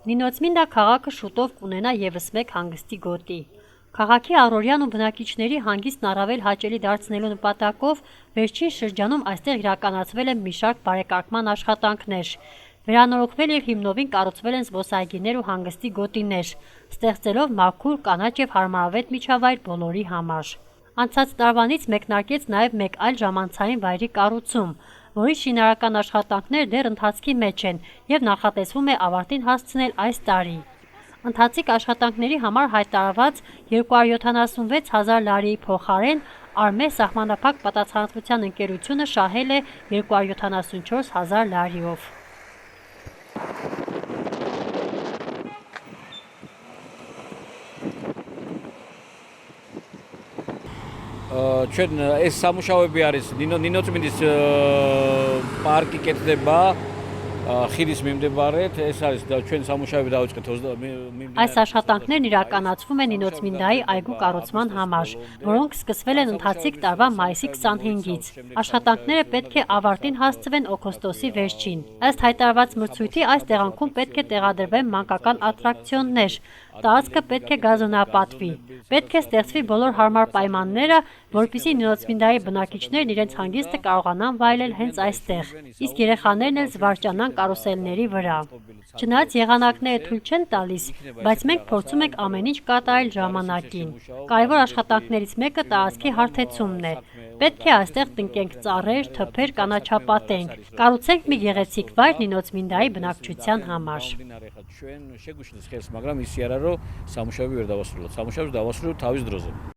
Նինոցմինդա քաղաքը շուտով կունենա ևս մեկ հանգստի գոտի։ Քաղաքի առօրյան ու բնակիչների հանգիստն առավել հաճելի դարձնելու նպատակով վերջին շրջանում այստեղ իրականացվել են մի շարք բարեկարգման աշխատանքներ։ Վերանորոգվել և հիմնովին կառուցվել են զբոսայգիներ ու հանգստի գոտիներ, ստեղծելով մաքուր, կանաչ և հարմարավետ միջավայր բոլորի համար։ Անցած տարվանից մեկնարկեց նաև մեկ այլ ժամանցային վայրի կառուցում, որի շինարարական աշխատանքները դեռ ընթացքի մեջ են և նախատեսվում է ավարտին հասցնել այս տարի։ Ընթացիկ աշխատանքների համար հայտարարված 276 000 լարիի փոխարեն Արմե սահմանափակ պատասխանատվության ընկերությունը շահել է 274 000 լարիով։ Ჩვენ ეს სამუშაოები არის ნინოცმინდის პარკი კეთდება ხიდის მიმდებარედ, ეს არის ჩვენ სამუშაოები დავიწყეთ Այս աշխատանքներն իրականացվում են Նինոցմինդայի այգու կառուցման համար, որոնք սկսվել են ընթացիկ տարվա մայիսի 25-ից։ Աշխատանքները պետք է ավարտին հասցվեն օգոստոսի վերջին։ Ըստ հայտարարված մրցույթի այս տեղանքում պետք է տեղադրվեն մանկական ատրակցիոններ, տարածքը պետք է գազոնապատվի, պետք է ստեղծվի բոլոր հարմար պայմանները, որպեսզի Նինոցմինդայի բնակիչներն իրենց հանգիստը կարողանան վայելել հենց այստեղ, իսկ երեխաներն էլ զվարճանան կարուսելների վրա։ Չնայած եղանակները թույլ չեն տալիս, բայց մենք փորձում ենք ամեն ինչ կատարել ժամանակին։ Կարևոր աշխատանքներից մեկը տարածքի հարթեցումն է։ Պետք է այստեղ տնկենք ծառեր, թփեր, կանաչապատենք, կառուցենք մի գեղեցիկ վայր Նինոցմինդայի բնակչության համար։ მაგრამ ისი არა რომ სამუშაოები ვერ დავასრულოთ. სამუშაოებს დავასრულებთ თავის დროზე.